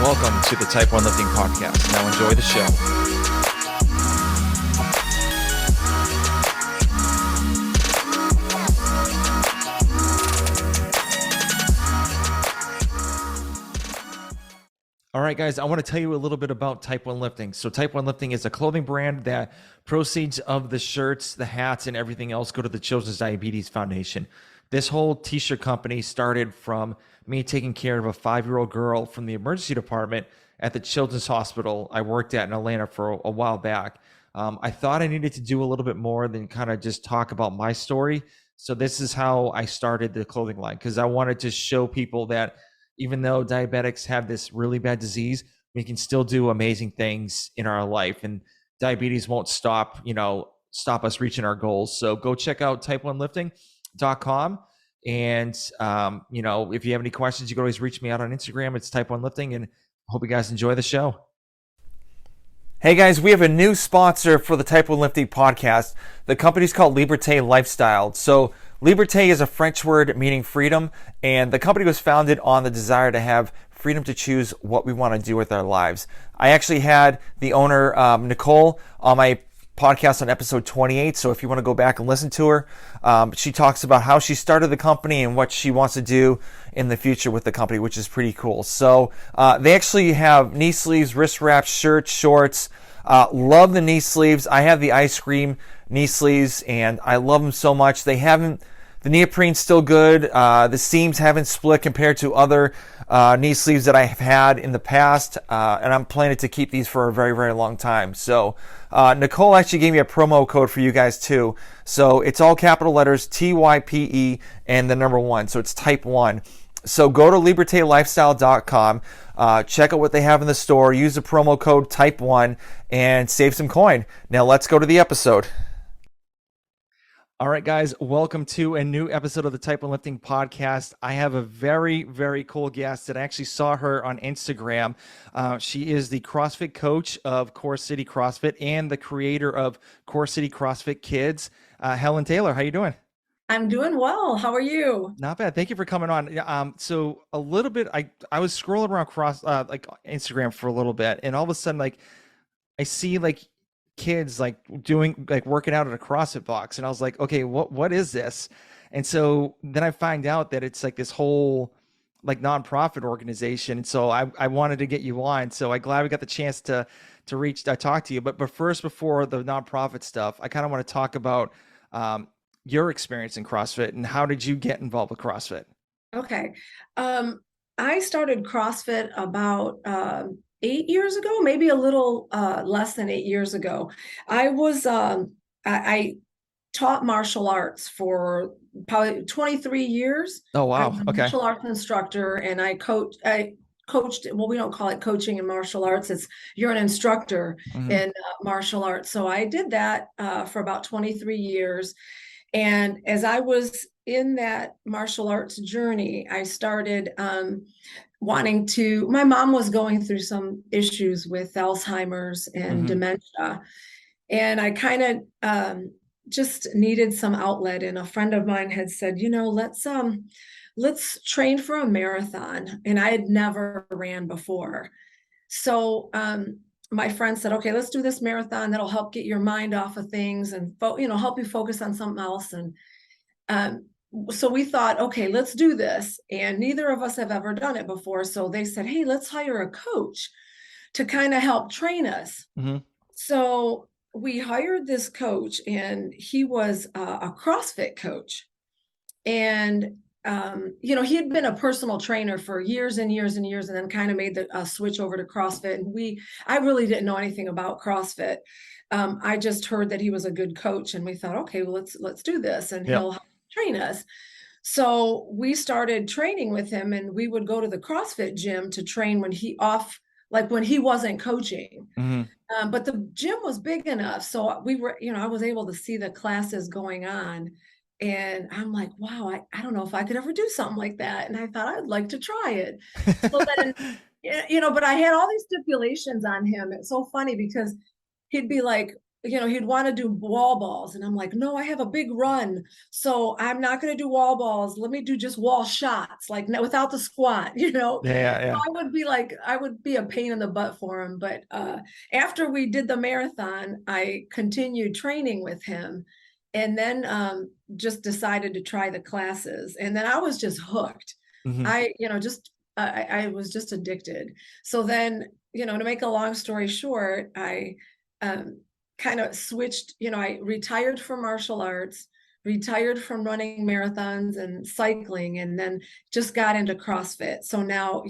Welcome to the Type 1 Lifting Podcast. Now enjoy the show. All right, guys, I want to tell you a little bit about Type 1 Lifting. So Type 1 Lifting is a clothing brand that proceeds of the shirts, the hats, and everything else go to the Children's Diabetes Foundation. This whole t-shirt company started from me taking care of a 5-year-old girl from the emergency department at the Children's Hospital I worked at in Atlanta for a while back. I thought I needed to do a little bit more than kind of just talk about my story. So this is how I started the clothing line, because I wanted to show people that even though diabetics have this really bad disease, we can still do amazing things in our life, and diabetes won't stop us reaching our goals. So go check out type1lifting.com. And, if you have any questions, you can always reach me out on Instagram. It's Type 1 Lifting, and hope you guys enjoy the show. Hey guys, we have a new sponsor for the Type 1 Lifting podcast. The company's called Liberté Lifestyle. So Liberté is a French word meaning freedom, and the company was founded on the desire to have freedom to choose what we want to do with our lives. I actually had the owner, Nicole, on my podcast on episode 28, so if you want to go back and listen to her, she talks about how she started the company and what she wants to do in the future with the company, which is pretty cool. So they actually have knee sleeves, wrist wraps, shirts, shorts. Love the knee sleeves. I have the ice cream knee sleeves, and I love them so much. The neoprene's still good. The seams haven't split compared to other knee sleeves that I have had in the past, and I'm planning to keep these for a very, very long time. So Nicole actually gave me a promo code for you guys too. So it's all capital letters, TYPE, and the number 1. So it's Type 1. So go to libertelifestyle.com, check out what they have in the store, use the promo code Type 1, and save some coin. Now let's go to the episode. All right, guys, welcome to a new episode of the Type 1 Lifting Podcast. I have a very, very cool guest that I actually saw her on Instagram. She is the CrossFit coach of Core City CrossFit and the creator of Core City CrossFit Kids. Helen Taylor, how you doing? I'm doing well. How are you? Not bad. Thank you for coming on. So a little bit, I was scrolling around Instagram for a little bit, and all of a sudden, I see kids working out at a CrossFit box, and I was like, okay, what is this? And so then I find out that it's this whole nonprofit organization, and so I wanted to get you on. So I'm glad we got the chance to talk to you. But first, before the nonprofit stuff, I kind of want to talk about your experience in CrossFit and how did you get involved with CrossFit? Okay. I started CrossFit about 8 years ago, maybe a little less than 8 years ago. I taught martial arts for probably 23 years. Oh, wow. I was a martial arts instructor, and I coached. Well, we don't call it coaching in martial arts. You're an instructor in martial arts. So I did that for about 23 years. And as I was in that martial arts journey, I started my mom was going through some issues with Alzheimer's and dementia. And I kind of just needed some outlet. And a friend of mine had said, let's train for a marathon. And I had never ran before. So my friend said, okay, let's do this marathon. That'll help get your mind off of things and help you focus on something else. And so we thought, okay, let's do this. And neither of us have ever done it before. So they said, hey, let's hire a coach to kind of help train us. So we hired this coach, and he was a CrossFit coach. And he had been a personal trainer for years and years and years, and then kind of made the switch over to CrossFit. And I really didn't know anything about CrossFit. I just heard that he was a good coach, and we thought, okay, well, let's do this, and he'll help train us. So we started training with him, and we would go to the CrossFit gym to train when he wasn't coaching. But the gym was big enough, so I was able to see the classes going on. And I'm like, wow, I don't know if I could ever do something like that. And I thought I'd like to try it. So then, but I had all these stipulations on him. It's so funny because he'd be like, he'd want to do wall balls. And I'm like, no, I have a big run. So I'm not going to do wall balls. Let me do just wall shots, like without the squat, Yeah, yeah, yeah. I would be a pain in the butt for him. But after we did the marathon, I continued training with him and then just decided to try the classes. And then I was just hooked. Hmm. I was just addicted. So then, to make a long story short, I um, kind of switched, I retired from martial arts, retired from running marathons and cycling, and then just got into CrossFit. So now,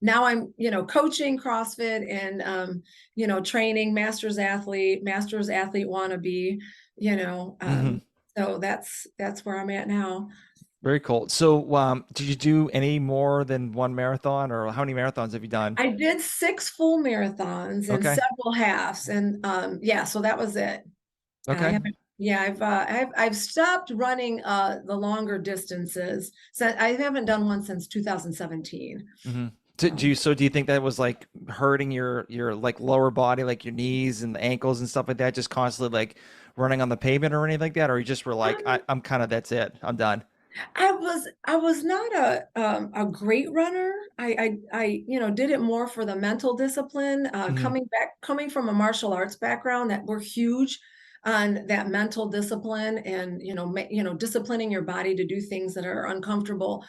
now I'm, coaching CrossFit and, training masters athlete wannabe, you know, Hmm. um, so that's where I'm at now. Very cool. So, did you do any more than one marathon, or how many marathons have you done? I did 6 full marathons and Okay. several halves, and yeah, so that was it. I Okay. haven't. Yeah, I've stopped running the longer distances. So I haven't done one since 2017. Hmm. Um, Do you think that was like hurting your like lower body, like your knees and the ankles and stuff like that, just constantly like running on the pavement or anything like that, or you just were like, um, I'm kind of that's it, I'm done. I was not a great runner. I did it more for the mental discipline. Hmm. Coming from a martial arts background, that we're huge on that mental discipline and disciplining your body to do things that are uncomfortable.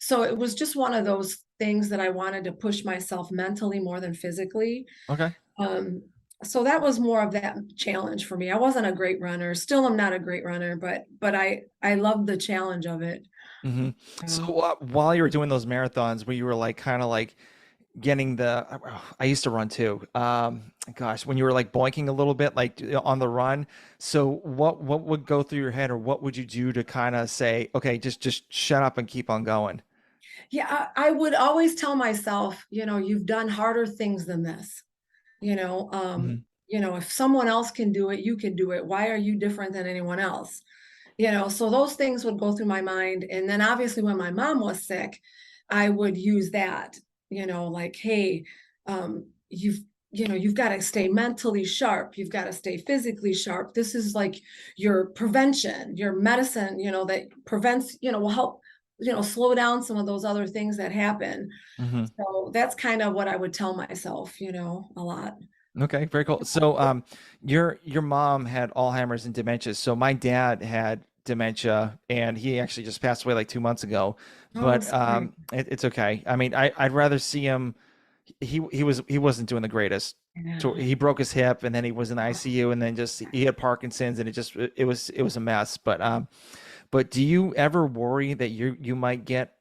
So it was just one of those things that I wanted to push myself mentally more than physically. Okay. Um, so that was more of that challenge for me. I wasn't a great runner. Still, I'm not a great runner, but I loved the challenge of it. Hmm. Yeah. So while you were doing those marathons, where you were like kind of like getting the, I used to run too. Gosh, when you were like boinking a little bit, like on the run. So what would go through your head, or what would you do to kind of say, okay, just shut up and keep on going? Yeah, I would always tell myself, you've done harder things than this. Hmm. If someone else can do it, you can do it. Why are you different than anyone else? So those things would go through my mind. And then obviously when my mom was sick, I would use that, like, hey, you've you've got to stay mentally sharp. You've got to stay physically sharp. This is like your prevention, your medicine, that prevents, will help, slow down some of those other things that happen. Hmm. So that's kind of what I would tell myself, a lot. Okay, very cool. So, your mom had Alzheimer's and dementia. So my dad had dementia, and he actually just passed away like 2 months ago. Oh, But sorry. it's okay. I mean, I'd rather see him. He wasn't doing the greatest. So Yeah. he broke his hip, and then he was in the ICU, and then just he had Parkinson's, and it was a mess. But do you ever worry that you might get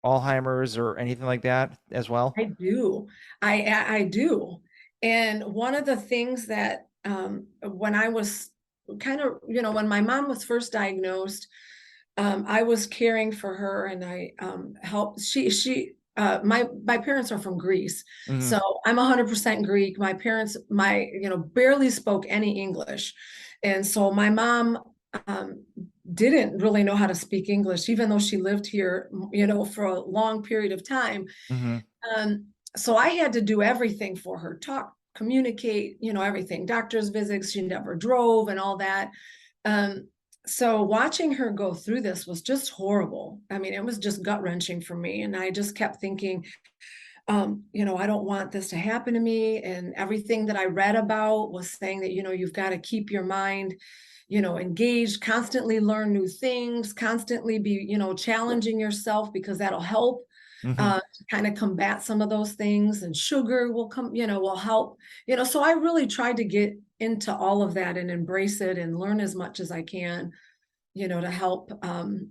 Alzheimer's or anything like that as well? I do. I do. And one of the things that when I was kind of, when my mom was first diagnosed, I was caring for her and I helped my parents are from Greece. Hmm. So I'm 100% Greek. My parents barely spoke any English. And so my mom um, didn't really know how to speak English, even though she lived here, for a long period of time. Hmm. So I had to do everything for her, talk, communicate, everything, doctor's visits. She never drove and all that. Um, so watching her go through this was just horrible. I mean, it was just gut wrenching for me. And I just kept thinking, I don't want this to happen to me. And everything that I read about was saying that, you've got to keep your mind, engaged, constantly learn new things, constantly be, challenging yourself because that'll help Hmm. to kind of combat some of those things. And sugar will come, will help, so I really tried to get into all of that and embrace it and learn as much as I can, to help.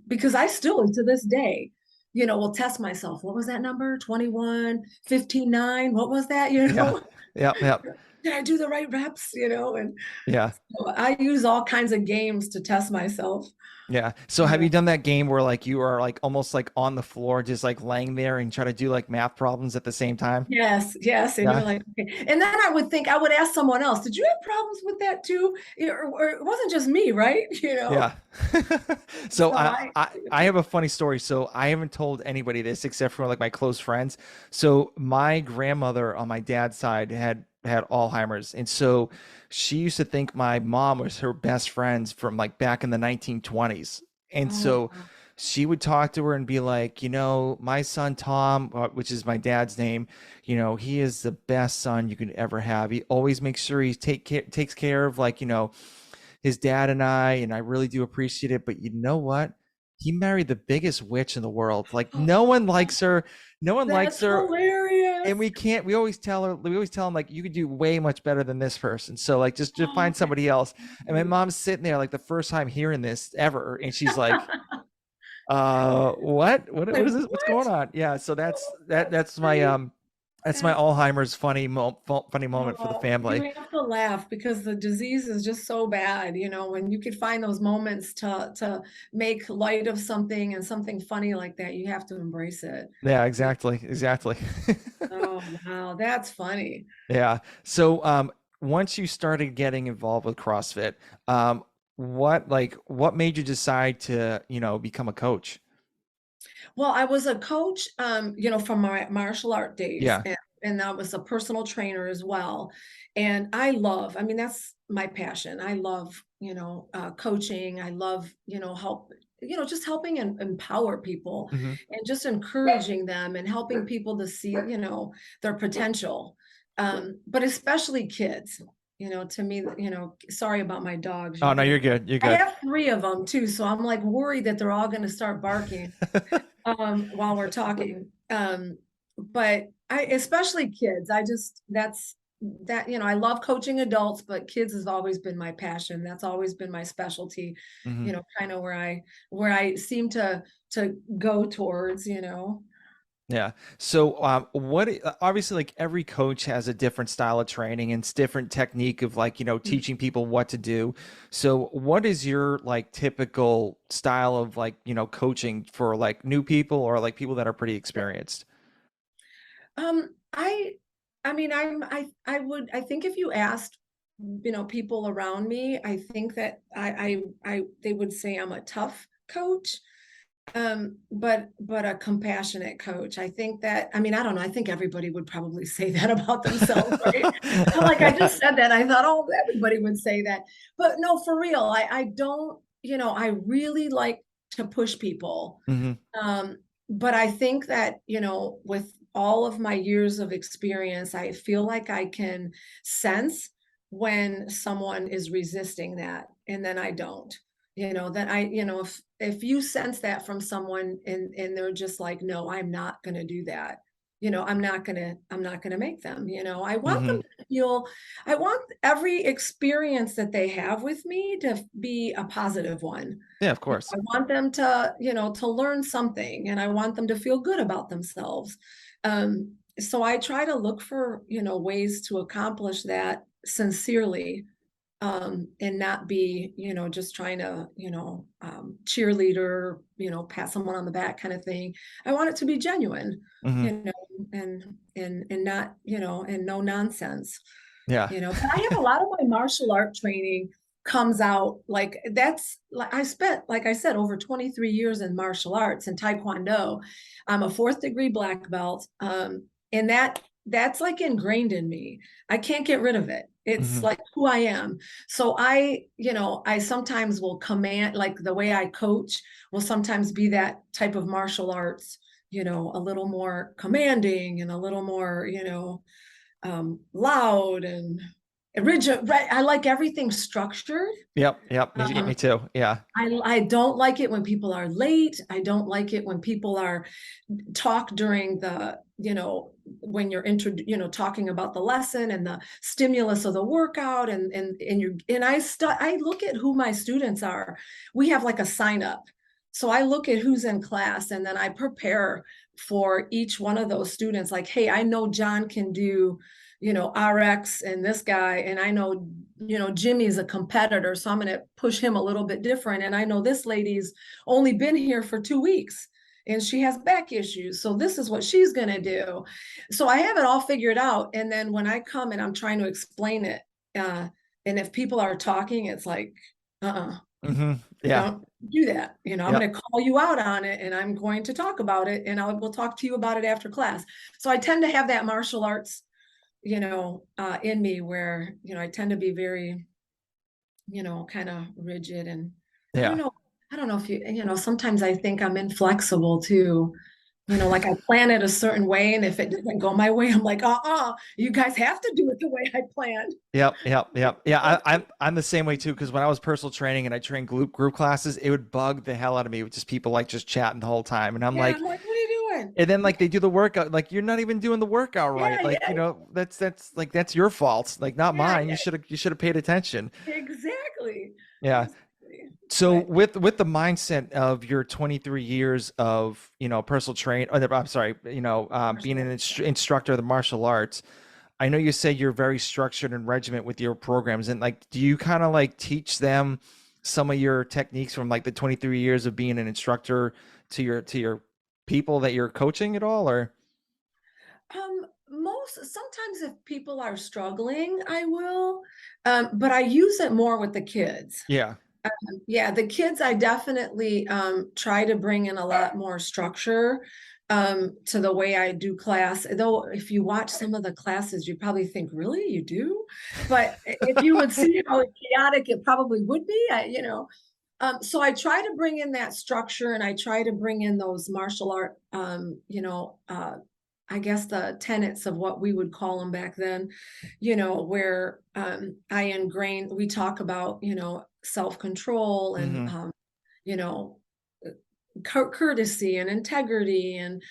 Because I still, to this day, will test myself. What was that number? 21, 15, 9. What was that? Yeah. Yeah. Yeah. Did I do the right reps? And Yeah. so I use all kinds of games to test myself. Yeah. So have Yeah. you done that game where like you are like almost like on the floor, just like laying there and try to do like math problems at the same time? Yes, yes. And you're Yeah. like, okay. And then I would ask someone else, did you have problems with that too? Or it wasn't just me, right? Yeah. So So I have a funny story. So I haven't told anybody this except for like my close friends. So my grandmother on my dad's side had had Alzheimer's. And so she used to think my mom was her best friends from like back in the 1920s. And Oh, so wow. she would talk to her and be like, my son Tom, which is my dad's name, he is the best son you could ever have. He always makes sure he takes care of like, his dad and I really do appreciate it. But you know what? He married the biggest witch in the world. Like no one likes her. No one likes That's her. hilarious. And we always tell her, we always tell him like, you could do way much better than this person. So like, just Oh, find that's somebody else. And my cute. mom's sitting there like the first time hearing this ever. And she's like, what Like, is this? What's going what? on? Yeah. So Oh, that, that's that's my, funny. that's my That's Alzheimer's funny moment for the Oh, you family. have to laugh because the disease is just so bad, when you could find those moments to make light of something and something funny like that, you have to embrace it. Yeah, Yeah. exactly. Exactly. Oh, wow, that's funny. Yeah. So, once you started getting involved with CrossFit, um, what made you decide to, become a coach? Well, I was a coach, from my martial art days, Yeah. and I was a personal trainer as well. And I mean, that's my passion. I love, coaching. I love, just helping and empower people Hmm. and just encouraging them and helping people to see, their potential. But especially kids, to me, sorry about my dogs. Oh no, you're good. You're I good. have three of them too, so I'm like worried that they're all going to start barking while we're talking. But I, especially kids, I just, that's that, I love coaching adults, but kids has always been my passion. That's always been my specialty, Hmm. kind of where I seem to go towards. Yeah. So, obviously, like every coach has a different style of training and it's different technique of like, teaching people what to do. So, what is your like typical style of like, coaching for like new people or like people that are pretty experienced? I mean, I think if you asked, people around me, I think that they would say I'm a tough coach. But a compassionate coach. I think that, I mean, I don't know, I think everybody would probably say that about themselves, right? Like I just said that, I thought, oh, everybody would say that. But no, for real, I don't, I really like to push people. Hmm. Um, but I think that, with all of my years of experience, I feel like I can sense when someone is resisting that, and then I don't. That if you sense that from someone and they're just like, no, I'm not gonna do that. I'm not gonna make them, I want them Hmm. to feel, I want every experience that they have with me to be a positive one. Yeah, of course. I want them to learn something, and I want them to feel good about themselves. So I try to look for, ways to accomplish that sincerely, and not be, just trying to, cheerleader, pat someone on the back kind of thing. I want it to be genuine, Hmm. you know, and not, and no nonsense. Yeah. But I have a lot of my martial art training comes out like that's like I spent, like I said, over 23 years in martial arts and taekwondo. I'm a fourth degree black belt. And that's like ingrained in me. I can't get rid of it. It's Hmm. like who I am. So I sometimes will command, like the way I coach will sometimes be that type of martial arts, a little more commanding and a little more, loud and rigid. Right. I like everything structured. Yep. Yep. Me Um, too. Yeah. I don't like it when people are late. I don't like it when people are talk during the, when you're talking about the lesson and the stimulus of the workout, and I look at who my students are. We have like a sign up. So I look at who's in class, and then I prepare for each one of those students. Like, hey, I know John can do, RX and this guy, and I know, Jimmy's a competitor, so I'm going to push him a little bit different. And I know this lady's only been here for 2 weeks and she has back issues. So this is what she's going to do. So I have it all figured out. And then when I come and I'm trying to explain it, uh, and if people are talking, it's like, Hmm. Yeah. don't do that. I'm Yep. going to call you out on it and I'm going to talk about it and we'll talk to you about it after class. So I tend to have that martial arts, in me where, I tend to be very, kind of rigid. And I don't Yeah. know, I don't know if sometimes I think I'm inflexible too. Like I plan it a certain way, and if it doesn't go my way, I'm like, you guys have to do it the way I planned. Yep, yep, yep. Yeah, I'm the same way too. Because when I was personal training and I trained group classes, it would bug the hell out of me with just people like just chatting the whole time, and I'm Yeah, like, I'm like, what are you doing? and then like they do the workout, like you're not even doing the workout right. Yeah, Like yeah, that's like that's your fault, like not yeah, mine. You should have paid attention. yeah, exactly. Yeah. Exactly. So But with the mindset of your 23 years of personal train, I'm sorry, being martial an arts, yeah. instructor of the martial arts. I know you say you're very structured and regiment with your programs, and like, do you kind of like teach them some of your techniques from like the 23 years of being an instructor to your people that you're coaching at all, or? Sometimes if people are struggling, I will, but I use it more with the kids. Yeah. Yeah, the kids, I definitely try to bring in a lot more structure to the way I do class. Though, if you watch some of the classes, you probably think, really, you do? But if you would see how chaotic it probably would be, so I try to bring in that structure, and I try to bring in those martial art, I guess the tenets of what we would call them back then, where we talk about, self-control and, Hmm. you know, courtesy and integrity and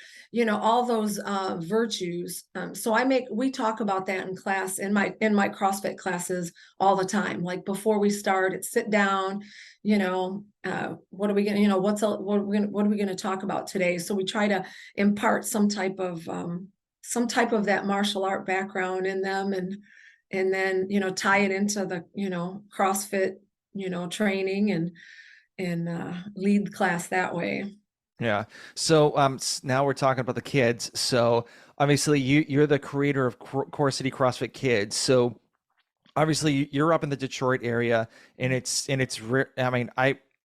all those virtues. So we talk about that in class, in my CrossFit classes all the time. Like before we start, it's sit down, what are we gonna, what are we gonna talk about today? So we try to impart some type of that martial art background in them, and then tie it into the CrossFit training, and lead the class that way. Yeah. So now we're talking about the kids. So obviously you're the creator of Core City CrossFit Kids. So obviously you're up in the Detroit area, and I mean,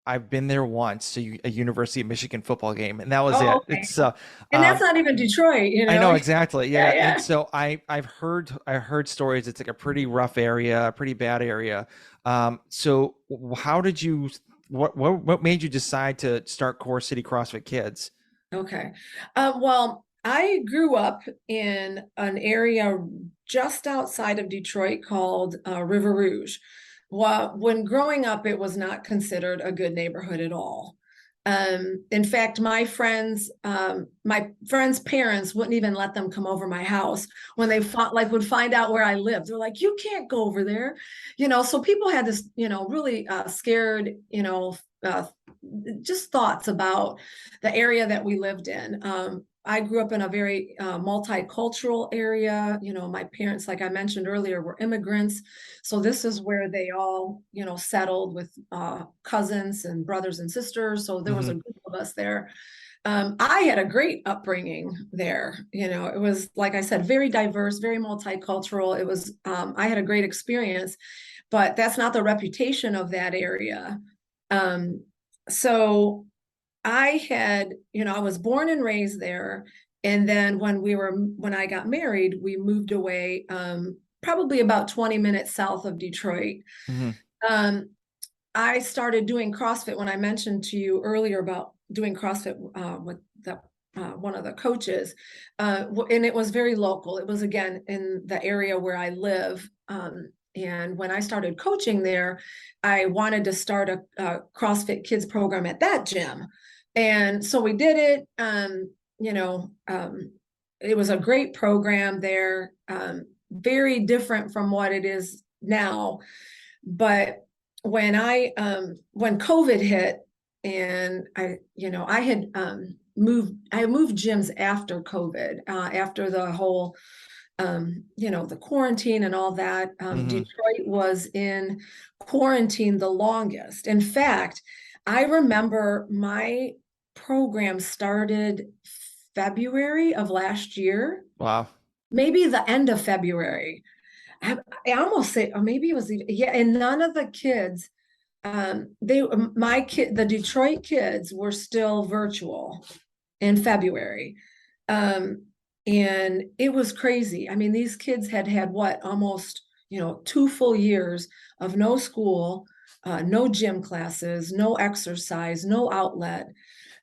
I've been there once to a University of Michigan football game, and that was Oh, it. okay. It's And that's not even Detroit, I know exactly. Yeah, Yeah. And yeah. so I heard stories. It's like a pretty rough area, a pretty bad area. So how did you what made you decide to start Core City CrossFit Kids? Okay. Well, I grew up in an area just outside of Detroit called River Rouge. Well, when growing up, it was not considered a good neighborhood at all. In fact, my friends' parents wouldn't even let them come over my house when they would find out where I lived. They're like, "You can't go over there," So people had this, really scared, just thoughts about the area that we lived in. I grew up in a very multicultural area. My parents, like I mentioned earlier, were immigrants. So this is where they all, settled with cousins and brothers and sisters. So there was a Hmm. group of us there. I had a great upbringing there. It was, like I said, very diverse, very multicultural. I had a great experience, but that's not the reputation of that area. Um, so I was born and raised there. And then when I got married, we moved away, probably about 20 minutes south of Detroit. Hmm. Um, I started doing CrossFit when I mentioned to you earlier about doing CrossFit with one of the coaches. And it was very local. It was, again, in the area where I live. And when I started coaching there, I wanted to start a CrossFit Kids program at that gym. And so we did it. It was a great program there, very different from what it is now. But when COVID hit, and I had moved gyms after COVID, after the whole the quarantine and all that. Hmm. Detroit was in quarantine the longest. In fact, I remember my program started February of last year, Wow. maybe the end of February. I almost say, or maybe it was yeah, and none of the kids, the Detroit kids were still virtual in February. Um, And it was crazy. I mean, these kids had had what, almost, 2 full years of no school, no gym classes, no exercise, no outlet.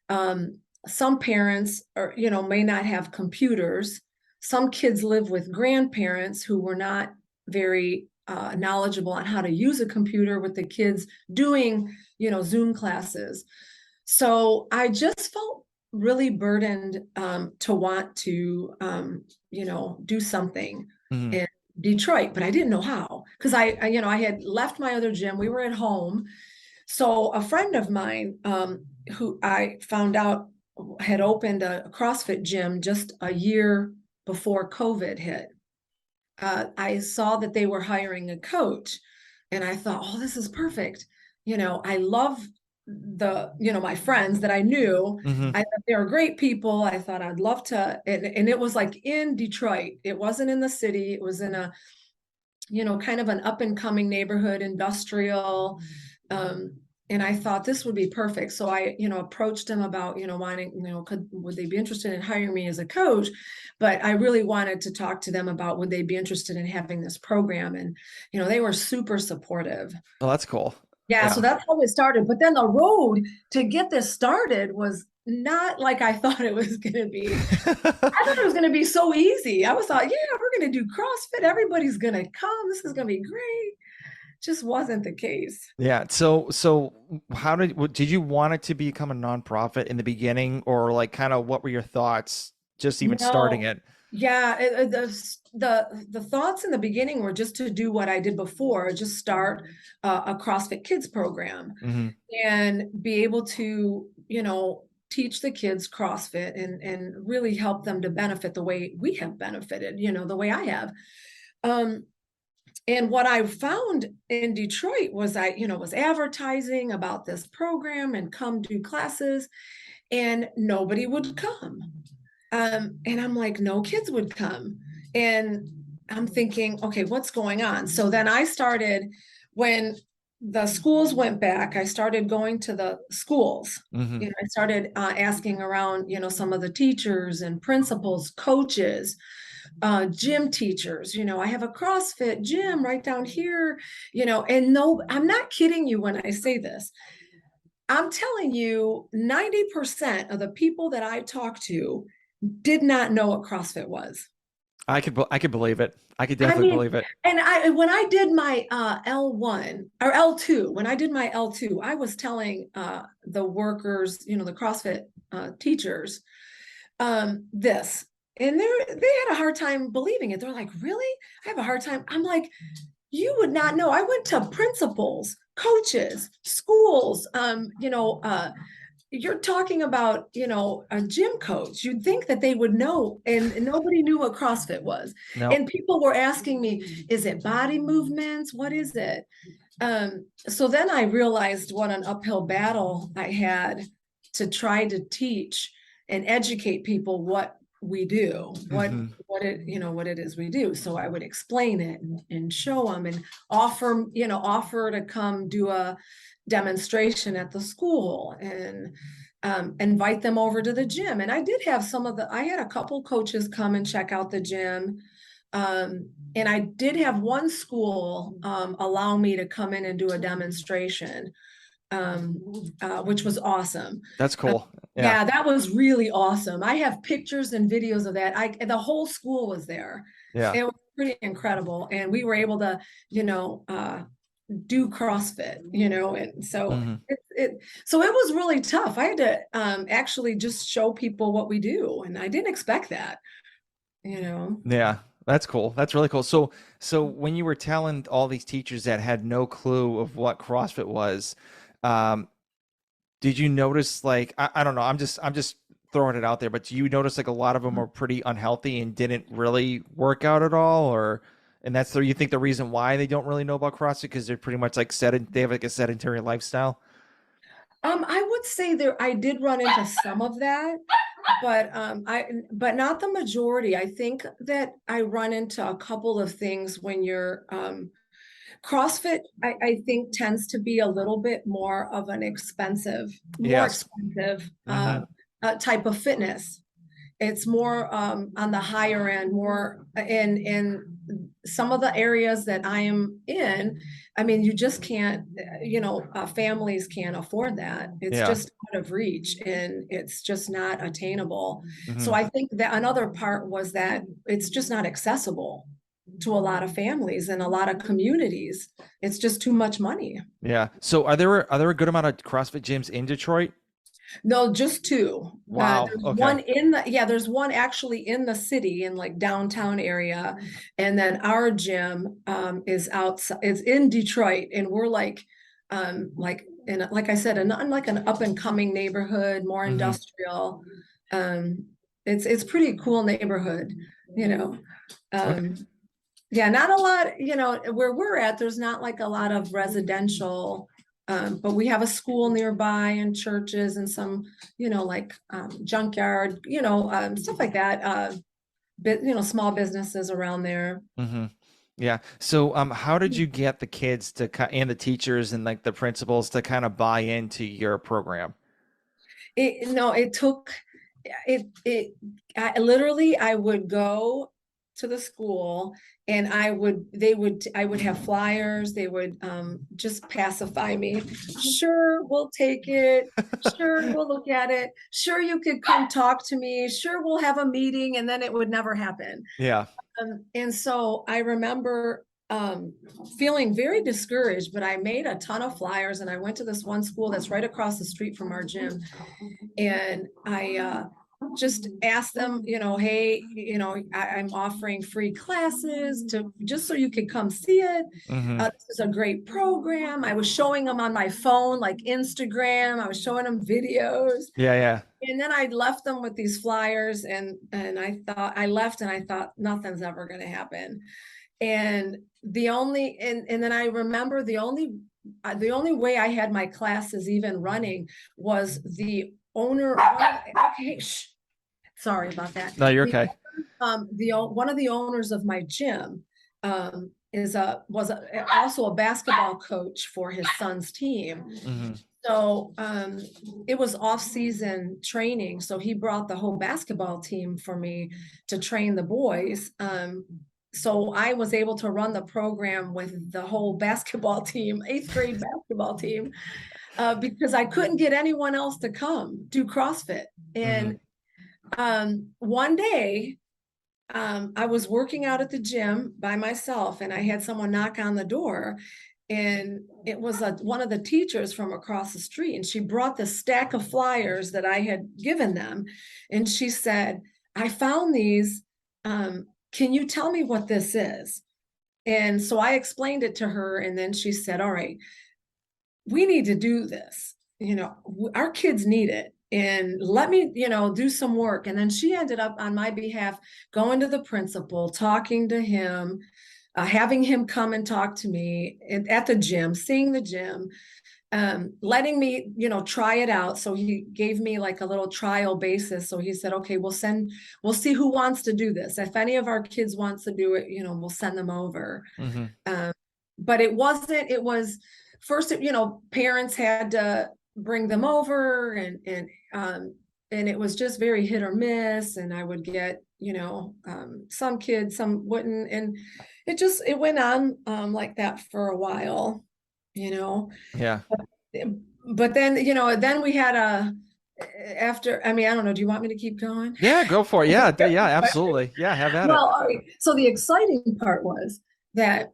Um, some parents are, may not have computers. Some kids live with grandparents who were not very knowledgeable on how to use a computer with the kids doing, Zoom classes. So I just felt really burdened to want to, do something Mhm. in Detroit, but I didn't know how because I had left my other gym. We were at home. So a friend of mine who I found out had opened a CrossFit gym just a year before COVID hit. I saw that they were hiring a coach, and I thought, oh, this is perfect. I love my friends that I knew. Mhm. I thought they were great people. I thought I'd love to, and it was like in Detroit. It wasn't in the city. It was in a, kind of an up and coming neighborhood, industrial. Um, and I thought this would be perfect. So I, approached them about, wanting, would they be interested in hiring me as a coach? But I really wanted to talk to them about would they be interested in having this program? And, they were super supportive. Oh, that's cool. Yeah, so Yeah. that's how it started. But then the road to get this started was not like I thought it was going to be. I thought it was going to be so easy. I was thought, yeah, we're going to do CrossFit. Everybody's going to come. This is going to be great. Just wasn't the case. Yeah. So how did you want it to become a nonprofit in the beginning, or like kind of what were your thoughts just even starting No, it? yeah, the thoughts in the beginning were just to do what I did before, just start a CrossFit Kids program Hmm. and be able to, teach the kids CrossFit and really help them to benefit the way we have benefited, the way I have. Um, and what I found in Detroit was was advertising about this program and come do classes, and nobody would come. And I'm like, no kids would come. And I'm thinking, okay, what's going on? So then I started, when the schools went back, I started going to the schools. Hmm. I started asking around, some of the teachers and principals, coaches, gym teachers. I have a CrossFit gym right down here, and no, I'm not kidding you when I say this. I'm telling you, 90% of the people that I talked to did not know what CrossFit was. I could believe it. I could I definitely mean, believe it. and when I did my L1 or L2, when I did my L2, I was telling the workers, the CrossFit teachers, this. And they had a hard time believing it. They're like, really? I have a hard time. I'm like, you would not know. I went to principals, coaches, schools, you're talking about, a gym coach. You'd think that they would know, and nobody knew what CrossFit was. No. And people were asking me, is it body movements? What is it? So then I realized what an uphill battle I had to try to teach and educate people what we do, Hmm. what it is we do. So I would explain it and show them and offer to come do a demonstration at the school and invite them over to the gym. And I did have I had a couple coaches come and check out the gym. And I did have one school allow me to come in and do a demonstration, which was awesome. That's Uh, cool. Yeah. yeah, that was really awesome. I have pictures and videos of that. The whole school was there. Yeah. It was pretty incredible, and we were able to, do CrossFit, and so Hmm. so it was really tough. I had to actually just show people what we do, and I didn't expect that, you know. Yeah. That's cool. That's really cool. So when you were telling all these teachers that had no clue of what CrossFit was, um, did you notice like I don't know, I'm just throwing it out there, but do you notice like a lot of them were pretty unhealthy and didn't really work out at all, or and that's the you think the reason why they don't really know about CrossFit because they're pretty much like they have like a sedentary lifestyle? I would say there I did run into some of that, but not the majority. I think that I run into a couple of things when you're CrossFit, I think tends to be a little bit more of an more Yes. expensive Hmm. type of fitness. It's more on the higher end, more in some of the areas that I am in. I mean, you just can't, families can't afford that. It's Yeah. just out of reach and it's just not attainable. So Hmm. I think that another part was that it's just not accessible to a lot of families and a lot of communities. It's just too much money. Yeah. So are there a good amount of CrossFit gyms in Detroit? No, just two. Wow. There's Okay. one there's one actually in the city in like downtown area. And then our gym is outside, it's in Detroit. And we're like in, like I said, like an up and coming neighborhood, more Hmm. industrial. Um, it's pretty cool neighborhood, you know. Okay. Um, yeah, not a lot, where we're at, there's not like a lot of residential, but we have a school nearby and churches and some, like junkyard, stuff like that. Small businesses around there. Hmm. Yeah. So, how did you get the kids and the teachers and like the principals to kind of buy into your program? It took I would go to the school and I would have flyers. They would just pacify me. Sure, we'll take it. Sure, we'll look at it. Sure, you could come talk to me. Sure, we'll have a meeting, and then it would never happen. Yeah. And so I remember feeling very discouraged, but I made a ton of flyers and I went to this one school that's right across the street from our gym. And I just asked them, hey, I'm offering free classes to just so you could come see it. Hmm. This is a great program. I was showing them on my phone, like Instagram. I was showing them videos. Yeah. Yeah. And then I left them with these flyers and I left and I thought nothing's ever going to happen. And then I remember the only way I had my classes even running was the owner. Okay, sorry about that. No, you're okay. One of the owners of my gym also a basketball coach for his son's team. Hmm. So it was off-season training. So he brought the whole basketball team for me to train the boys. So I was able to run the program with the whole basketball team, eighth grade basketball team, because I couldn't get anyone else to come do CrossFit. Hmm. And one day, I was working out at the gym by myself and I had someone knock on the door and it was one of the teachers from across the street and she brought the stack of flyers that I had given them and she said, I found these. Can you tell me what this is? And so I explained it to her and then she said, all right, we need to do this. Our kids need it. And let me, do some work. And then she ended up on my behalf going to the principal, talking to him, having him come and talk to me at the gym, seeing the gym, letting me, try it out. So he gave me like a little trial basis. So he said, okay, we'll see who wants to do this. If any of our kids wants to do it, we'll send them over. Hmm. Um, but it was first, parents had to bring them over and it was just very hit or miss. And I would get, some kids, some wouldn't. And it went on like that for a while, you know. Yeah. But then we had I mean, I don't know, do you want me to keep going? Yeah. Go for it. Yeah. Yeah. Absolutely. Yeah. Have at it. Well, all right. So the exciting part was that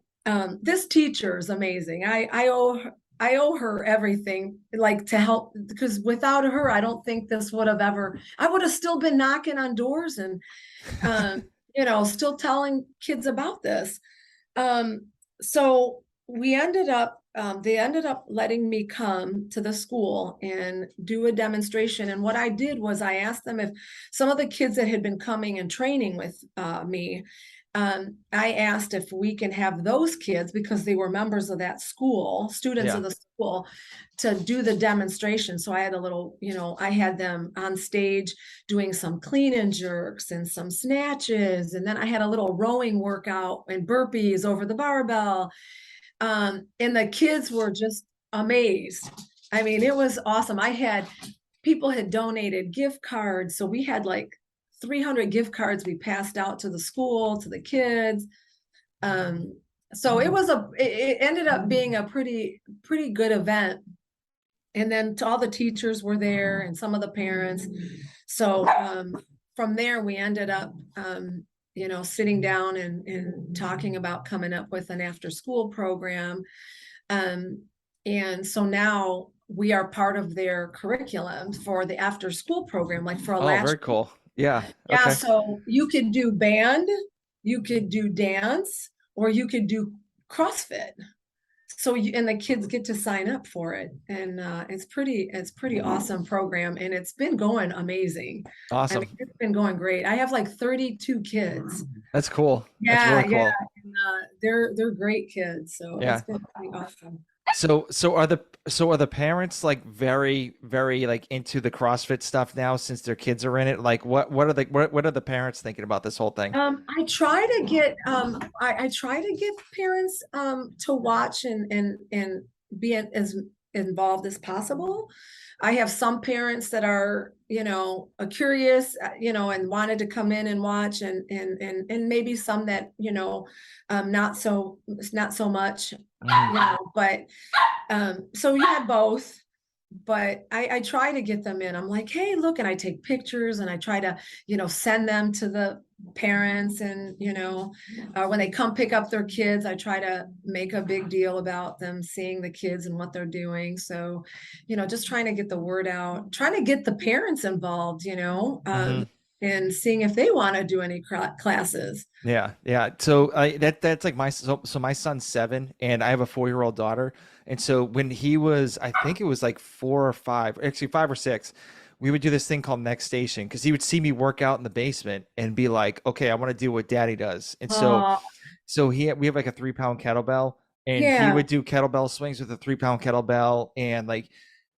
this teacher is amazing. I owe her everything, like to help, because without her, I don't think this would have ever. I would have still been knocking on doors and um, still telling kids about this. Um, so they ended up letting me come to the school and do a demonstration. And what I did was I asked them if some of the kids that had been coming and training with me, I asked if we can have those kids, because they were members of that school, students Yeah. of the school, to do the demonstration. So I had I had them on stage doing some clean and jerks and some snatches. And then I had a little rowing workout and burpees over the barbell. And the kids were just amazed. I mean, it was awesome. People had donated gift cards. So we had like 300 gift cards we passed out to the school, to the kids. So it ended up being a pretty good event. And then all the teachers were there and some of the parents. So from there, we ended up, sitting down and talking about coming up with an after school program. And so now we are part of their curriculum for the after school program, like for a Oh, last. very cool. Yeah. Yeah, Okay. so you could do band, you could do dance, or you could do CrossFit. So and the kids get to sign up for it, and it's pretty awesome program, and it's been going amazing. I Awesome. mean, it's been going great. I have like 32 kids. That's cool. That's Yeah, really yeah, cool. and, they're great kids, so it's Yeah. been pretty awesome. So are the parents like very like into the CrossFit stuff now since their kids are in it? Like what are the parents thinking about this whole thing? I try to get parents to watch and be as involved as possible. I have some parents that are, curious, and wanted to come in and watch, and maybe some that, not so much, Mhm. but so yeah, both. But I try to get them in. I'm like, hey, look, and I take pictures and I try to, send them to the parents, and when they come pick up their kids, I try to make a big deal about them seeing the kids and what they're doing. So, just trying to get the word out, trying to get the parents involved, Mhm. and seeing if they want to do any classes. Yeah, yeah. So that's like so my son's 7 and I have a 4-year-old daughter. And so when he was, I think it was like 4 or 5, actually 5 or 6, we would do this thing called Next Station because he would see me work out in the basement and be like, okay, I want to do what daddy does. And Oh, so we have like a 3 pound kettlebell, and he yeah. would do kettlebell swings with a 3 pound kettlebell. And I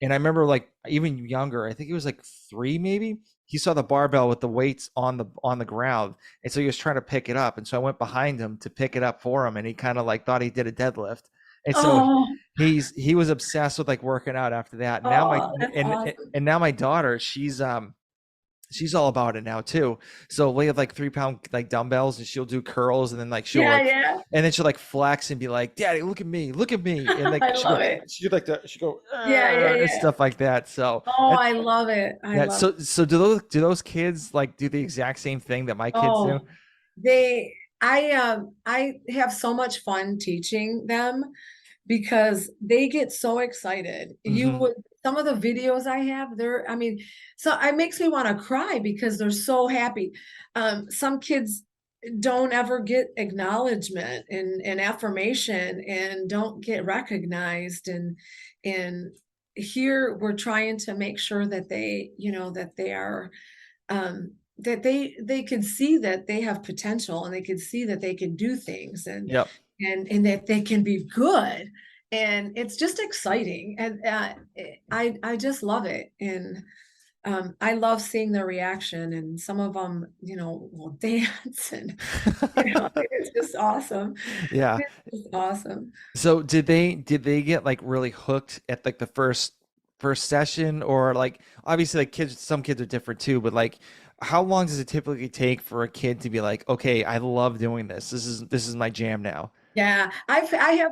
remember like even younger, I think it was like 3 maybe. He saw the barbell with the weights on the ground, and so he was trying to pick it up. And so I went behind him to pick it up for him, and he kind of like thought he did a deadlift. And so Oh, he was obsessed with like working out after that. Now my oh, that's awesome. and now my daughter, she's all about it now too. So we have like 3 pound like dumbbells, and she'll do curls, and then like Yeah, yeah. and then she'll like flex and be like, "Daddy, look at me," and like I love it. she like that, she go Yeah, yeah, and yeah. stuff like that. So Oh, that I love it. I yeah. love it. So do those kids like do the exact same thing that my kids do? Oh, I have so much fun teaching them because they get so excited. You Hmm. would Some of the videos I have, I mean, so it makes me want to cry because they're so happy. Some kids don't ever get acknowledgement and affirmation and don't get recognized, and here we're trying to make sure that that they are, that they can see that they have potential, and they can see that they can do things, Yep. and that they can be good, and it's just exciting, and I just love it. And I love seeing their reaction, and some of them, will dance, and it's just awesome. Yeah. It's just awesome. So did they get like really hooked at like the first session, or like obviously like kids, some kids are different too, but like how long does it typically take for a kid to be like, okay, I love doing this. This is my jam now. Yeah, I have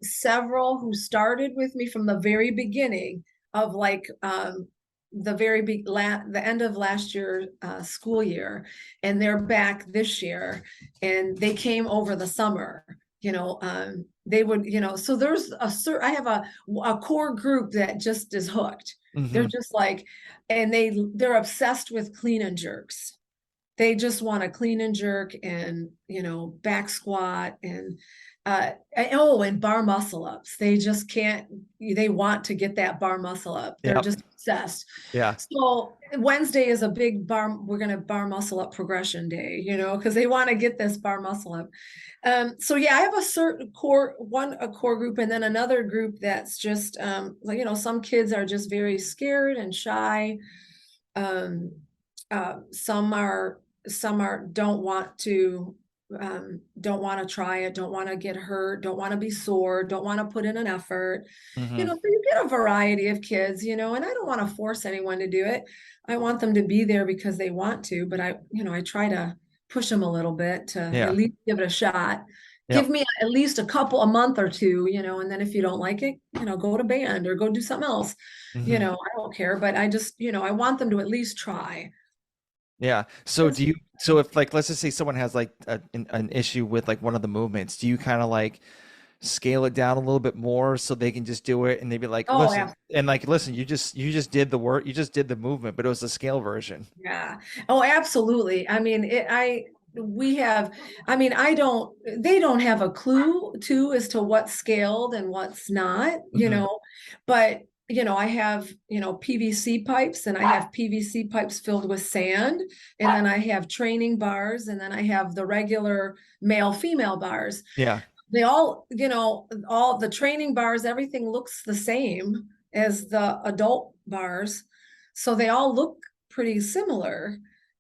several who started with me from the very beginning of like the very big the end of last year school year, and they're back this year, and they came over the summer. They would, so there's I have a core group that just is hooked. They're Hmm. just like, and they're obsessed with clean and jerks. They just want to clean and jerk, and back squat, and bar muscle ups. They just can't, they want to get that bar muscle up. They're Yep. just obsessed. Yeah. So Wednesday is a big we're going to bar muscle up progression day, because they want to get this bar muscle up. So yeah, I have a certain a core group, and then another group that's just like, some kids are just very scared and shy. um some are don't want to don't want to try it, don't want to get hurt, don't want to be sore, don't want to put in an effort. Hmm. So you get a variety of kids, and I don't want to force anyone to do it. I want them to be there because they want to, but I try to push them a little bit to at Yeah. least give it a shot. Give Yep. me at least a month or two, and then if you don't like it, go to band or go do something else. Hmm. I don't care, but I just, I want them to at least try. Yeah. So if like, let's just say someone has like an issue with like one of the movements, do you kind of like scale it down a little bit more so they can just do it and they'd be like, Oh, listen, and like, listen, you just did the work, you just did the movement, but it was the scale version. yeah. Oh, absolutely. I mean, we have, I mean, they don't have a clue too as to what's scaled and what's not, Hmm. but, I have, PVC pipes, and I have PVC pipes filled with sand. And then I have training bars, and then I have the regular male female bars. Yeah. They all, all the training bars, everything looks the same as the adult bars. So they all look pretty similar.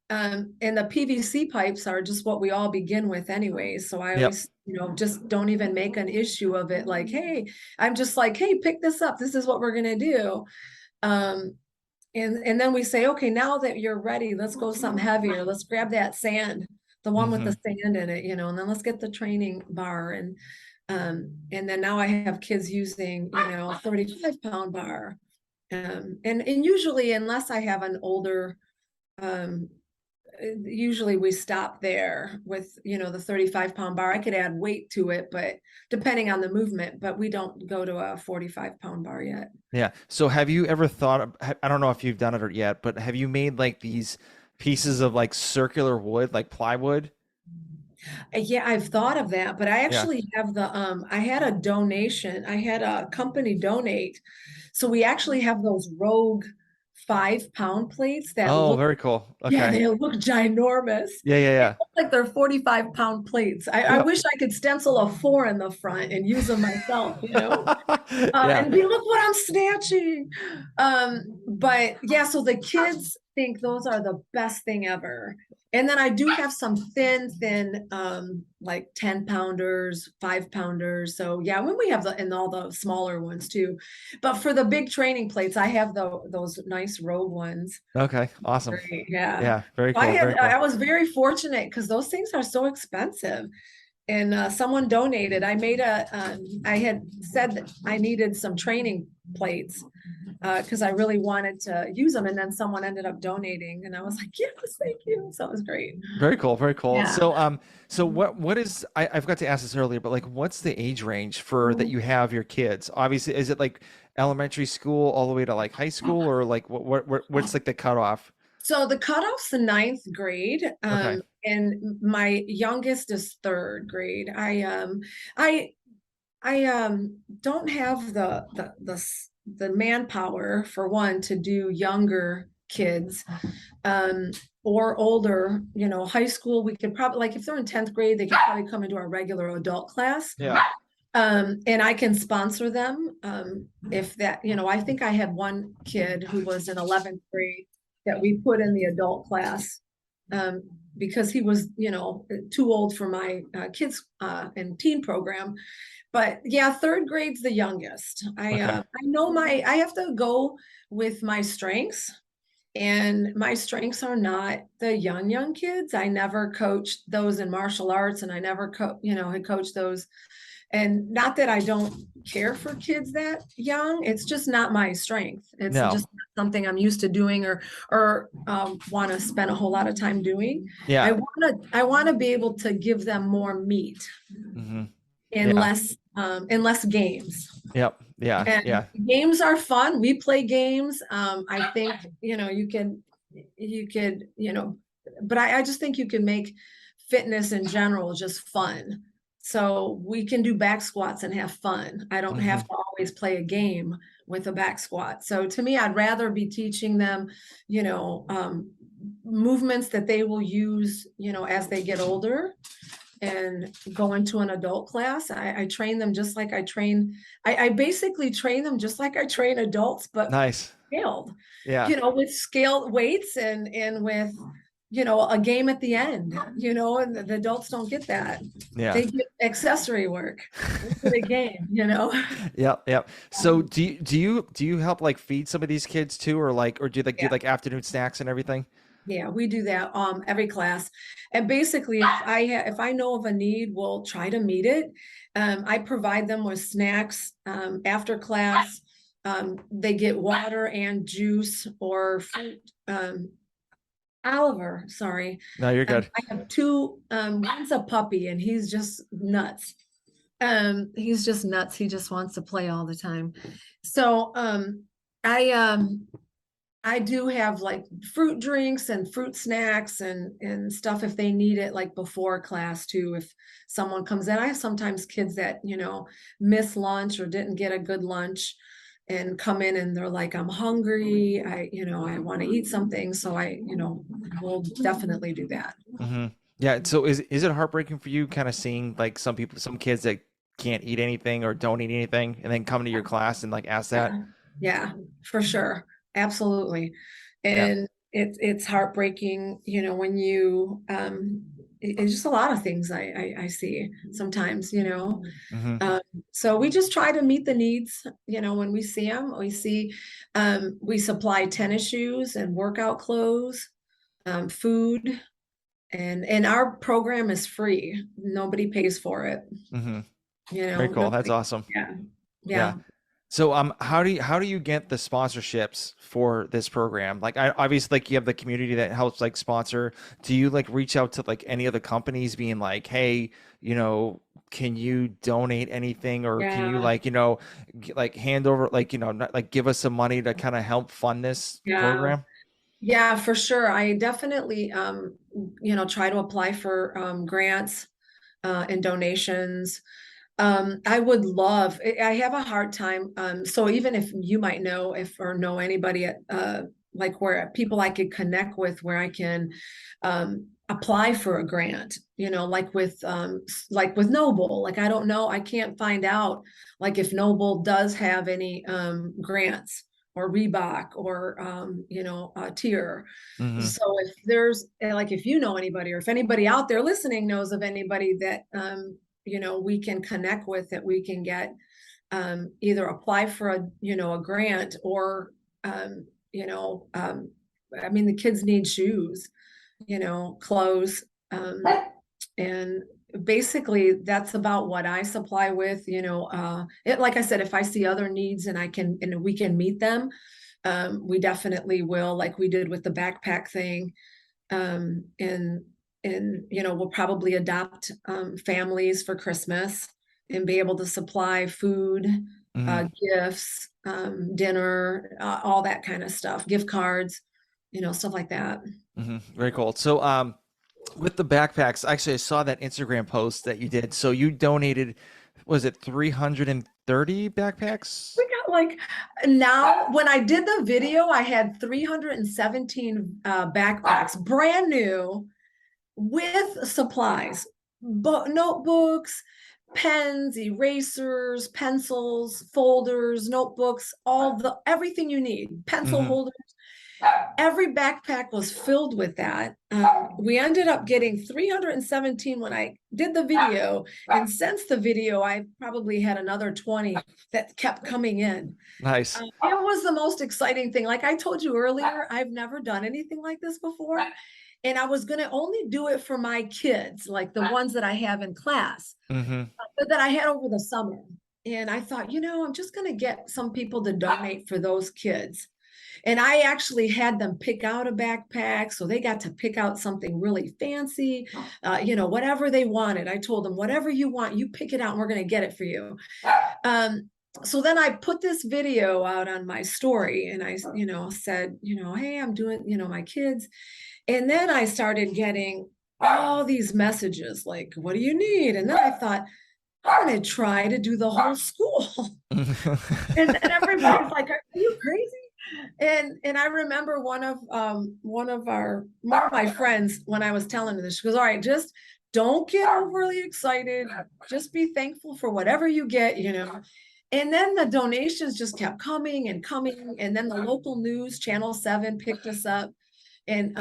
And the PVC pipes are just what we all begin with anyway. So I Yep. always, just don't even make an issue of it. Like, hey, I'm just like, hey, pick this up. This is what we're gonna do. Um, and then we say, okay, now that you're ready, let's go something heavier. Let's grab that sand, the one with the Hmm. sand in it, and then let's get the training bar. And then now I have kids using, 35-pound bar. And usually, unless I have an older, um, usually we stop there with, the 35-pound bar. I could add weight to it, but depending on the movement, but we don't go to a 45-pound bar yet. Yeah. So have you ever thought I don't know if you've done it or yet, but have you made like these pieces of like circular wood, like plywood? Yeah, I've thought of that, but I Yeah. actually have I had a donation. I had a company donate. So we actually have those Rogue 5-pound plates that Oh, look, very cool. yeah, Okay. they look ginormous. Yeah, yeah, They yeah. look like they're 45-pound plates. I Yep. wish I could stencil a 4 in the front and use them myself. Yeah. And be, look what I'm snatching. But yeah, so the kids think those are the best thing ever. And then I do have some thin, like 10-pounders, 5-pounders. So yeah, when we have and all the smaller ones too. But for the big training plates, I have those nice Rogue ones. Okay. Awesome. Great, yeah. Yeah. Very I cool. had Very cool. I was very fortunate because those things are so expensive. And someone donated. I had said that I needed some training plates because I really wanted to use them. And then someone ended up donating, and I was like, yes, thank you. So it was great. Very cool. Very cool. Yeah. So what is I forgot to ask this earlier, but like what's the age range for that you have your kids? Obviously, is it like elementary school all the way to like high school, or like what's like the cutoff? So the cutoff's the ninth grade, Okay. and my youngest is third grade. I don't have the manpower for one to do younger kids, um, or older. High school. We could probably, like, if they're in 10th grade, they could probably come into our regular adult class. Yeah. And I can sponsor them. If that, I think I had one kid who was in 11th grade that we put in the adult class, um, because he was, too old for my kids and teen program. But yeah, third grade's the youngest. Okay. I have to go with my strengths. And my strengths are not the young kids. I never coached those in martial arts, and I never had coached those. And not that I don't care for kids that young, it's just not my strength. It's No. just not something I'm used to doing, or want to spend a whole lot of time doing. I Yeah. want to be able to give them more meat Hmm. and Yeah. less games. Yep. Yeah. And Yeah. games are fun. We play games. I think, you could, but I just think you can make fitness in general just fun. So we can do back squats and have fun. I don't have Hmm. to always play a game with a back squat. So to me, I'd rather be teaching them, movements that they will use, as they get older and go into an adult class. I train them just like I basically train them just like I train adults, but Nice. scaled, Yeah. with scaled weights and with, a game at the end, and the adults don't get that. Yeah. They get accessory work with a game. Yep, yep. So do you help like feed some of these kids too, or do you like do Yeah. like afternoon snacks and everything? Yeah, we do that every class. And basically if I know of a need, we'll try to meet it. I provide them with snacks after class. They get water and juice or fruit. Oliver, sorry. No, you're good. I have two, one's a puppy and he's just nuts. He's just nuts. He just wants to play all the time. So I I do have like fruit drinks and fruit snacks and stuff if they need it, like before class too. If someone comes in, I have sometimes kids that, miss lunch or didn't get a good lunch and come in and they're like, I'm hungry. I want to eat something. So we'll definitely do that. Hmm. Yeah. So is it heartbreaking for you kind of seeing like some kids that can't eat anything or don't eat anything and then come to your class and like ask that? Yeah, yeah, for sure. Absolutely. Yeah. And it's heartbreaking, when it's just a lot of things I see sometimes. Hmm. Um, so we just try to meet the needs, when we see them. We supply tennis shoes and workout clothes, food, and our program is free. Nobody pays for it, Hmm. Very cool. That's nobody. awesome. Yeah. Yeah. Yeah. So how do you get the sponsorships for this program? Like I obviously like you have the community that helps like sponsor. Do you like reach out to like any other companies being like, hey, can you donate anything or can you Yeah. like, like hand over like, not, like give us some money to kind of help fund this Yeah. program? Yeah, for sure. I definitely, try to apply for grants and donations. I would love, I have a hard time. So even if you might know if or know anybody at like where people I could connect with where I can apply for a grant, like with Noble. Like I don't know, I can't find out like if Noble does have any grants or Reebok or Tier. Hmm. So if there's like if you know anybody or if anybody out there listening knows of anybody that we can connect with that we can get either apply for a grant or um, you know um, I mean the kids need shoes, clothes, and basically that's about what I supply with. Like I said, if I see other needs and we can meet them, we definitely will, like we did with the backpack thing. And we'll probably adopt families for Christmas and be able to supply food, Hmm. gifts, dinner, all that kind of stuff, gift cards, stuff like that. Hmm. Very cool. So with the backpacks, actually I saw that Instagram post that you did. So you donated, was it 330 backpacks? We got like now when I did the video, I had 317 backpacks, brand new, with supplies, but notebooks, pens, erasers, pencils, folders, notebooks, everything you need, pencil Hmm. holders. Every backpack was filled with that. We ended up getting 317 when I did the video, and since the video, I probably had another 20 that kept coming in. Nice. It was the most exciting thing. Like I told you earlier, I've never done anything like this before. And I was going to only do it for my kids, like the ones that I have in class, Hmm. that I had over the summer. And I thought, I'm just going to get some people to donate for those kids. And I actually had them pick out a backpack. So they got to pick out something really fancy, whatever they wanted. I told them, whatever you want, you pick it out and we're going to get it for you. So then I put this video out on my story and I, said, hey, I'm doing, my kids. And then I started getting all these messages like, what do you need? And then I thought, I'm going to try to do the whole school. And then everybody's like, are you crazy? And I remember one of my friends, when I was telling her this, she goes, all right, just don't get overly excited. Just be thankful for whatever you get. And then the donations just kept coming and coming. And then the local news, Channel 7, picked us up. and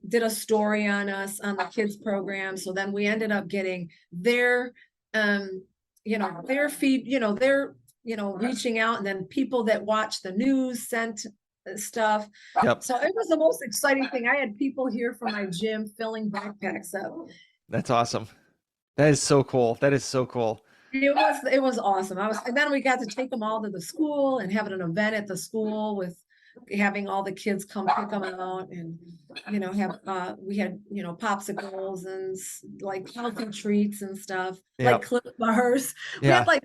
did a story on us on the kids program. So then we ended up getting their their feed, their reaching out, and then people that watch the news sent stuff. Yep. So it was the most exciting thing. I had people here from my gym filling backpacks up. That's awesome. That is so cool. That is so cool. It was awesome. And then we got to take them all to the school and have an event at the school with having all the kids come pick them out, and have we had popsicles and like healthy treats and stuff, like Yep. Cliff Bars. We Yeah. had like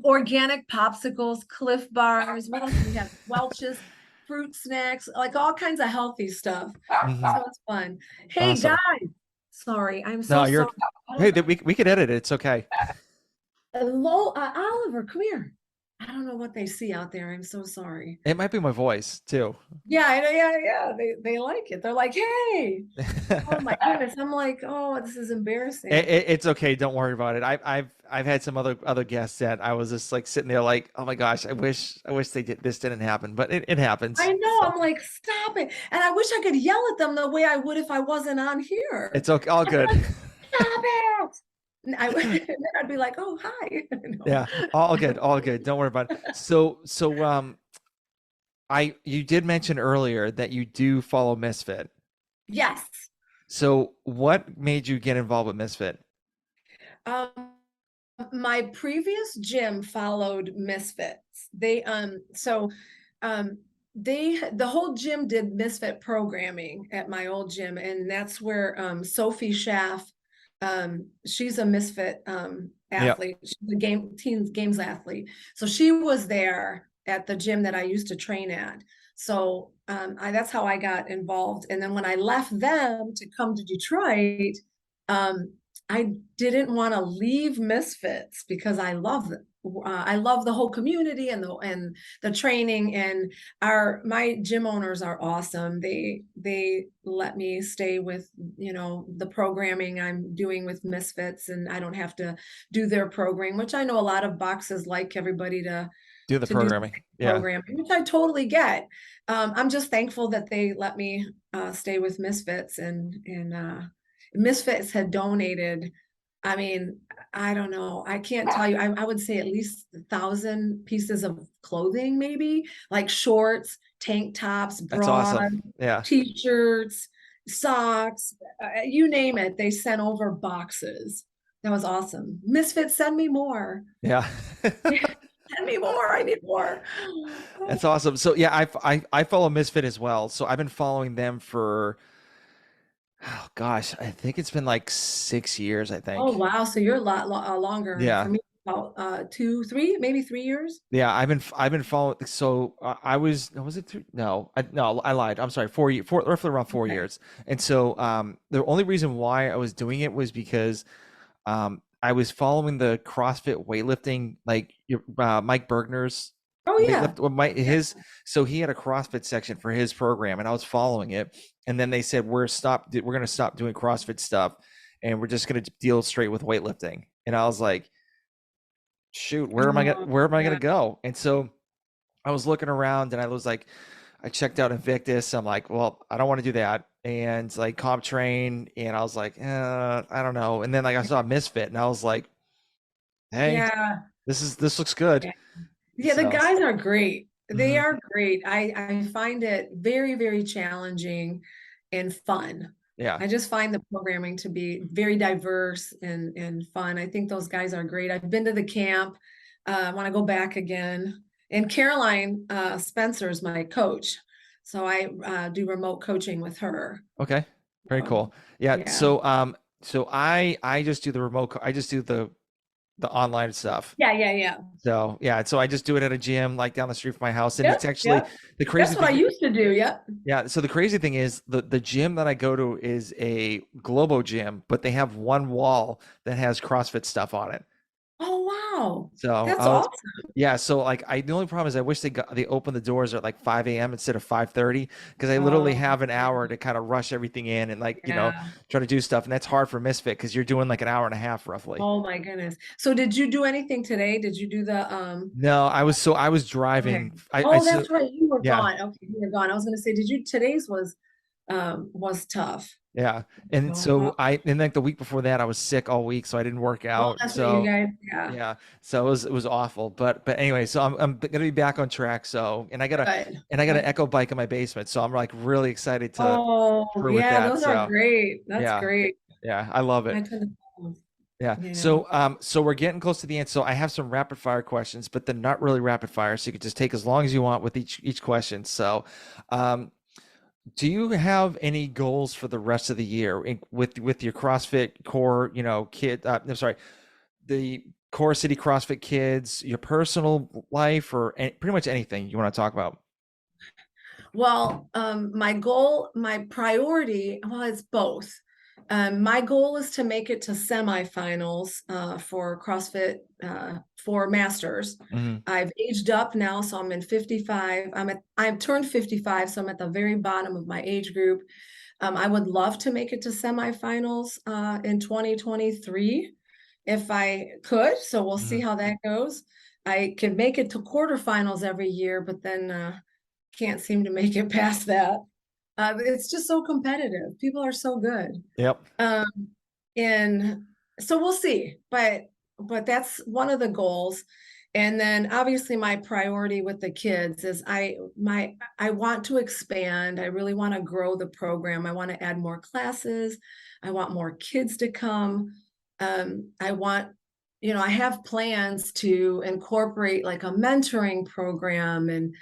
organic popsicles, Cliff Bars. What else? We had Welch's fruit snacks, like all kinds of healthy stuff. Mhm. So it's fun. Hey Awesome. guys, sorry, I'm No, so you're, sorry. hey, we could edit it. It's okay. Oliver, come here. I don't know what they see out there. I'm so sorry. It might be my voice too. Yeah, I know, yeah. They like it. They're like, hey. Oh my goodness. I'm like, oh, this is embarrassing. It's okay. Don't worry about it. I've had some other guests that I was just like sitting there like, oh my gosh, I wish this didn't happen, but it happens. I know. So I'm like, stop it. And I wish I could yell at them the way I would if I wasn't on here. it's okay. All good. Stop it. And then I'd be like, oh, hi. No. Yeah. All good. All good. Don't worry about it. So you did mention earlier that you do follow Misfit. Yes. So what made you get involved with Misfit? Um, my previous gym followed Misfits. The whole gym did Misfit programming at my old gym, and that's where Sophie Schaff, she's a Misfit Yeah. athlete. She's a teens games athlete. So she was there at the gym that I used to train at. So that's how I got involved. And then when I left them to come to Detroit, um, I didn't want to leave Misfits because I love them. I love the whole community and the training, and my gym owners are awesome. They let me stay with the programming I'm doing with Misfits, and I don't have to do their program, which I know a lot of boxes like everybody Do the to do programming. Yeah. programming, which I totally get. I'm just thankful that they let me stay with Misfits, and Misfits had donated. I mean, I don't know. I can't tell you. I would say at least 1,000 pieces of clothing, maybe like shorts, tank tops, That's bras, awesome. Yeah. t-shirts, socks, you name it. They sent over boxes. That was awesome. Misfits, send me more. Yeah. Send me more. I need more. That's awesome. So yeah, I follow Misfit as well. So I've been following them for, oh gosh, I think it's been like 6 years, I Oh think. wow. So you're a lot longer. For Yeah. me, about 2, 3, maybe 3 years. Yeah, I've been following. So I was it three? No, I lied. I'm sorry. 4 years, roughly around 4 years. And so the only reason why I was doing it was because I was following the CrossFit weightlifting, like Mike Bergner's Oh yeah. weightlift. Well, so he had a CrossFit section for his program, and I was following it. And then they said we're going to stop doing CrossFit stuff, and we're just going to deal straight with weightlifting. And I was like, shoot, where am I gonna Yeah. go? And so I was looking around, and I was like, I checked out Invictus. I'm like, well, I don't want to do that. And like Comp Train, and I was like, I don't know. And then like I saw Misfit, and I was like, hey, Yeah. this looks good. Yeah, the So guys are great. They mhm, are great. I find it very, very challenging and fun. yeah, I just find the programming to be very diverse and fun. I think those guys are great. I've been to the camp. I want to go back again. And Caroline Spencer is my coach. So I do remote coaching with her. okay, very So, cool. Yeah, yeah. so I just do the I just do the online stuff. Yeah. So yeah, so I just do it at a gym like down the street from my house, and it's Yep, actually yep. the That's crazy what I thing. used to do. Yep. Yeah, so the crazy thing is the gym that I go to is a Globo gym, but they have one wall that has CrossFit stuff on it. Oh, wow. So That's I was, awesome. yeah, so like the only problem is I wish they opened the doors at like 5 a.m. instead of 5:30, because I literally Oh, have an hour to kind of rush everything in and like, yeah. try to do stuff. And that's hard for Misfit because you're doing like an hour and a half roughly. Oh my goodness. So did you do anything today? Did you do the No, I was okay. driving. I Oh, so that's right. You were yeah. gone. Okay, you were gone. I was gonna say, did you today's was was tough. Yeah. And So, so and like the week before that, I was sick all week, so I didn't work oh, out. that's what you So guys, yeah, yeah, so it was awful. But anyway, so I'm gonna be back on track. So good. I got an Good. Echo bike in my basement. So I'm like really excited to Oh, screw with yeah, that. those are So great. That's yeah, great. yeah, I love I it. couldn't, Yeah. you know. So we're getting close to the end. So I have some rapid fire questions, but they're not really rapid fire. So you can just take as long as you want with each question. So, um, do you have any goals for the rest of the year with your CrossFit core, kid, I'm sorry, the core city CrossFit kids, your personal life, or pretty much anything you want to talk about? Well, my goal, my priority, well, it's both. My goal is to make it to semifinals for CrossFit for Masters. Hmm. I've aged up now, so I'm in 55. I've turned 55, so I'm at the very bottom of my age group. I would love to make it to semifinals in 2023 if I could. So we'll see Hmm. how that goes. I can make it to quarterfinals every year, but then can't seem to make it past that. It's just so competitive. People are so good. Yep. Um, and so we'll see, but that's one of the goals. And then obviously my priority with the kids is I want to expand. I really want to grow the program. I want to add more classes. I want more kids to come. I want, I have plans to incorporate like a mentoring program and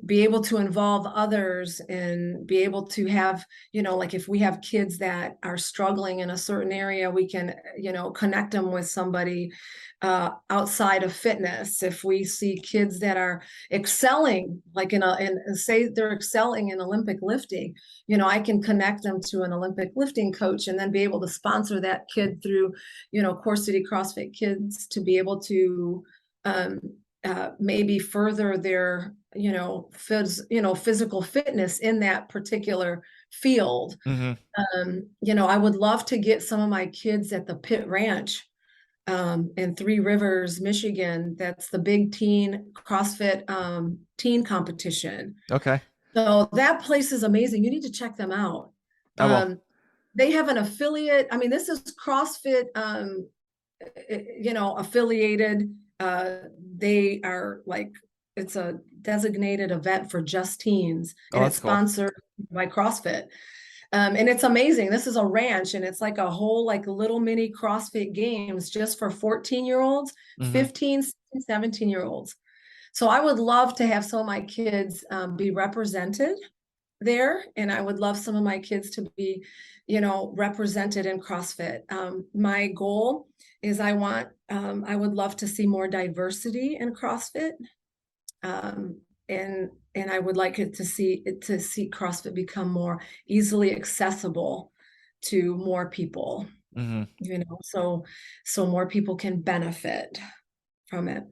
be able to involve others and be able to have, like if we have kids that are struggling in a certain area, we can, connect them with somebody outside of fitness. If we see kids that are excelling, like in say they're excelling in Olympic lifting, I can connect them to an Olympic lifting coach and then be able to sponsor that kid through, Core City CrossFit Kids to be able to um, maybe further their physical fitness in that particular field. Hmm. I would love to get some of my kids at the Pit Ranch in Three Rivers, Michigan. That's the big teen CrossFit teen competition. Okay. So that place is amazing. You need to check them out. I will. They have an affiliate. I mean, this is CrossFit affiliated. They are like, it's a designated event for just teens Oh, and it's that's cool. sponsored by CrossFit. And it's amazing. This is a ranch and it's like a whole like little mini CrossFit games just for 14-year-olds, Hmm. 15, 16, 17-year-olds. So I would love to have some of my kids be represented there, and I would love some of my kids to be, represented in CrossFit. My goal is I would love to see more diversity in CrossFit, um, and I would like to see CrossFit become more easily accessible to more people, Hmm. so more people can benefit from it.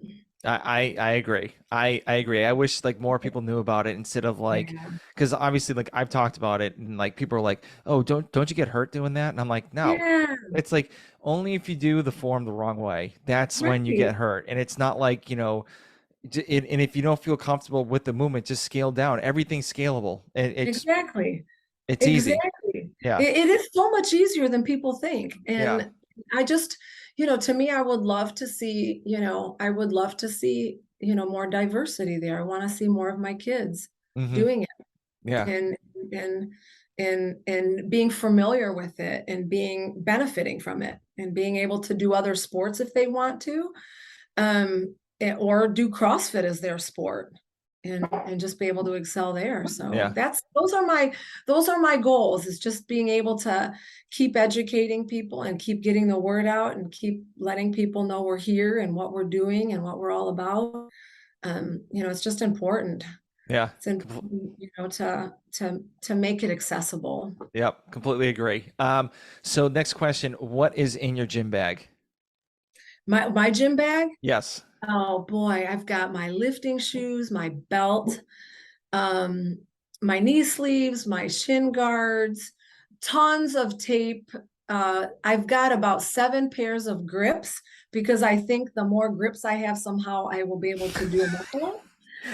I agree. I agree. I wish like more people knew about it instead of like, Yeah. because obviously like I've talked about it and like people are like, oh, don't you get hurt doing that? And I'm like, no. Yeah, It's like only if you do the form the wrong way, that's when you right. get hurt. And it's not like, and if you don't feel comfortable with the movement, just scale down. Everything's scalable. Exactly. It's easy. Exactly. Yeah. It is so much easier than people think. Yeah. And I just, to me, I would love to see, more diversity there. I want to see more of my kids Hmm. doing it Yeah. and and and being familiar with it and benefiting from it and being able to do other sports if they want to, or do CrossFit as their sport and just be able to excel there. So Yeah. those are my goals, is just being able to keep educating people and keep getting the word out and keep letting people know we're here and what we're doing and what we're all about. It's just important. Yeah. It's important, to make it accessible. Yep. Completely agree. So next question, what is in your gym bag? My gym bag. Yes. Oh boy, I've got my lifting shoes, my belt, um, my knee sleeves, my shin guards, tons of tape. I've got about 7 pairs of grips because I think the more grips I have, somehow I will be able to do a muscle up.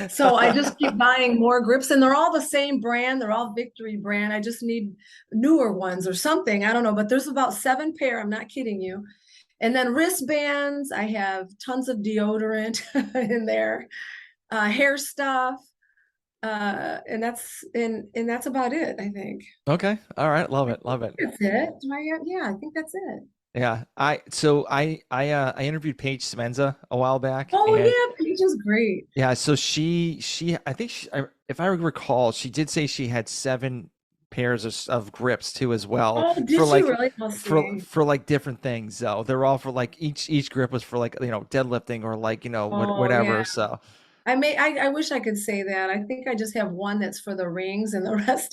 So I just keep buying more grips, and they're all the same brand. They're all Victory brand. I just need newer ones or something. I don't know, but there's about 7 pair. I'm not kidding you. And then wristbands. I have tons of deodorant in there, hair stuff, and that's about it. I think Okay. All right. Love it. Love it. that's it. Do I have? Yeah, I think that's it. Yeah. I interviewed Paige Smenza a while back, Oh and yeah, Peach is great. yeah, so she I think if I recall, she did say she had 7 pairs of grips too as well Oh, for did she like really? Let's see. for like different things. So they're all for like each grip was for like, deadlifting or like, Oh yeah. whatever. So I wish I could say that. I think I just have one that's for the rings, and the rest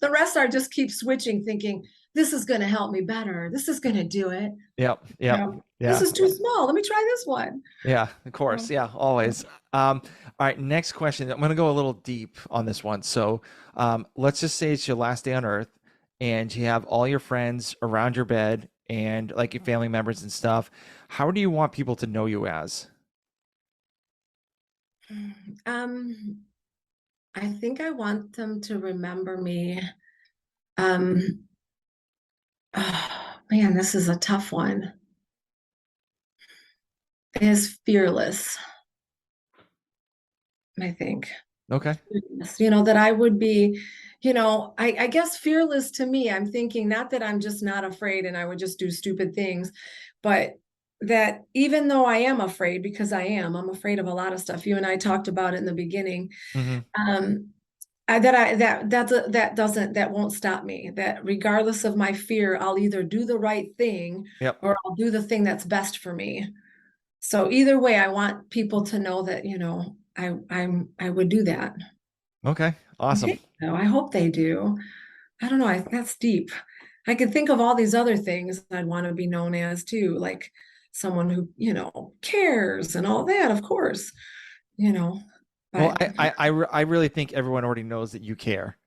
the rest I just keep switching, thinking this is going to help me better. This is going to do it. yep, You yep, know, this yeah. is too small. Let me try this one. Yeah, of course. Oh, Yeah, always. All right, next question. I'm gonna go a little deep on this one. So, let's just say it's your last day on Earth, and you have all your friends around your bed and like your family members and stuff. How do you want people to know you as? Um, I think I want them to remember me. Um, oh, man, this is a tough one. Is fearless, I think. Okay. That I would be, I guess fearless to me, I'm thinking not that I'm just not afraid and I would just do stupid things, but that even though I am afraid, because I'm afraid of a lot of stuff. You and I talked about it in the beginning. Hmm. Um, that won't stop me. That regardless of my fear, I'll either do the right thing Yep. or I'll do the thing that's best for me. So either way, I want people to know that, I would do that. Okay. I Awesome. think so. I hope they do. I don't know. That's deep. I could think of all these other things I'd want to be known as too, like someone who, cares and all that, of course, you know, Well, but I really think everyone already knows that you care.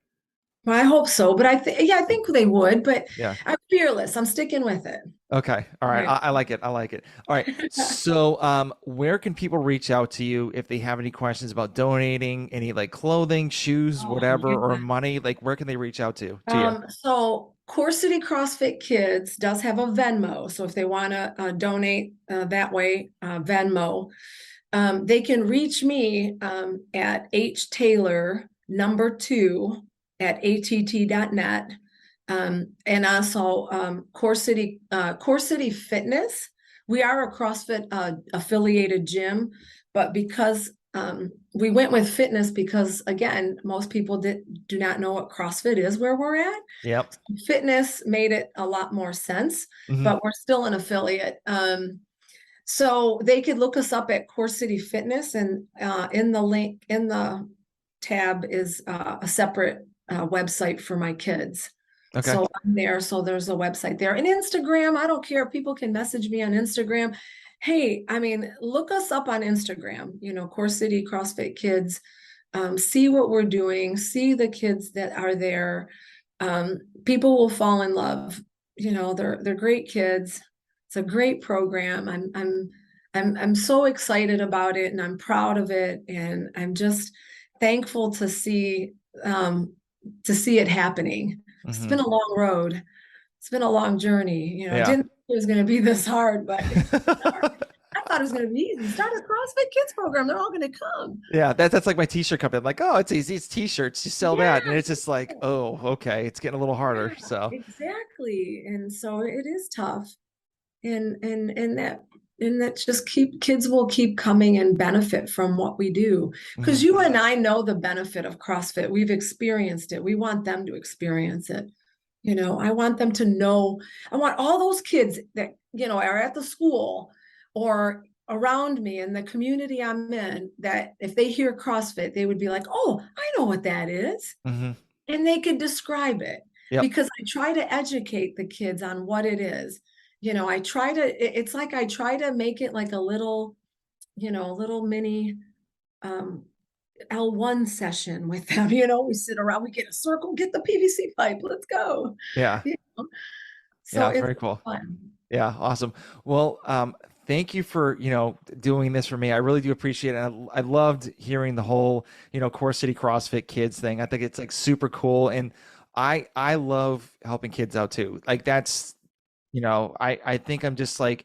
well, I hope so. But yeah, I think they would, but Yeah. I'm fearless. I'm sticking with it. Okay. All right. Yeah. I like it. I like it. All right. So, where can people reach out to you if they have any questions about donating, any like clothing, shoes, Oh, whatever, or yeah. money? Like, where can they reach out to you? So Core City CrossFit Kids does have a Venmo. So if they want to donate that way, Venmo, they can reach me at htaylor number 2 at att.net. And also Core City Fitness. We are a CrossFit affiliated gym, but because we went with fitness because again, most people do not know what CrossFit is where we're at. Yep. Fitness made it a lot more sense, Hmm. but we're still an affiliate. So they could look us up at Core City Fitness, and in the link in the tab is a separate website for my kids. Okay. So I'm there. So there's a website there. And Instagram, I don't care. People can message me on Instagram. Hey, I mean, look us up on Instagram, Core City CrossFit Kids. See what we're doing, see the kids that are there. People will fall in love. They're great kids. It's a great program. I'm so excited about it and I'm proud of it. And I'm just thankful to see it happening. It's Hmm. been a long road. It's been a long journey. Yeah. Didn't think it was going to be this hard, but I thought it was going to be easy. Start a CrossFit Kids program. They're all going to come. Yeah, that's like my t-shirt company. I'm like, oh, it's easy. It's t-shirts. You sell Yeah, that. And it's just like, oh, okay. It's getting a little harder. yeah, So, exactly. And so it is tough. And that just kids will keep coming and benefit from what we do. mhm. Because you and I know the benefit of CrossFit. We've experienced it. We want them to experience it. I want them to know. I want all those kids that are at the school or around me in the community I'm in, that if they hear CrossFit, they would be like, oh, I know what that is. Mhm. And they could describe it, Yep. because I try to educate the kids on what it is. It's like I try to make it like a little, little mini um, L1 session with them. We sit around, we get a circle, get the PVC pipe, let's go. Yeah. You know? So Yeah. it's Very cool. fun. Yeah. Awesome. Well, thank you for, doing this for me. I really do appreciate it. I loved hearing the whole, Core City CrossFit Kids thing. I think it's like super cool. And I love helping kids out too. Like that's, I think I'm just like,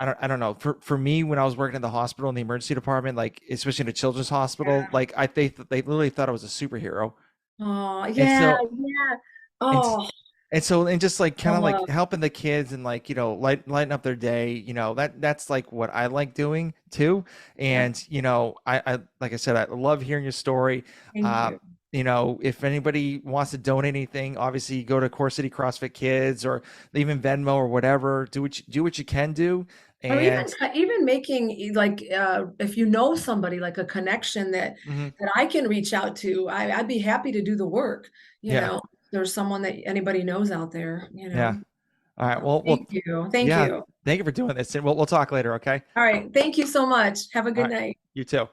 I don't know. For me, when I was working in the hospital in the emergency department, like especially in a children's hospital, Yeah. like they literally thought I was a superhero. Oh, And yeah, so yeah. and Oh, and just like I kind of like love. helping the kids and like, lighten up their day, that's like what I like doing too. Yeah, And, I like I said, I love hearing your story. thank Uh, you. if anybody wants to donate anything, obviously go to Core City CrossFit Kids or even Venmo or whatever. Do what you can do. Or even And even making like if you know somebody like a connection mhm, that I can reach out to, I'd be happy to do the work. You yeah, know, there's someone that anybody knows out there, yeah. All right. Thank you. Thank Yeah. you. Thank you for doing this. And we'll talk later. Okay. All right. Thank you so much. Have a All good right. night. You too.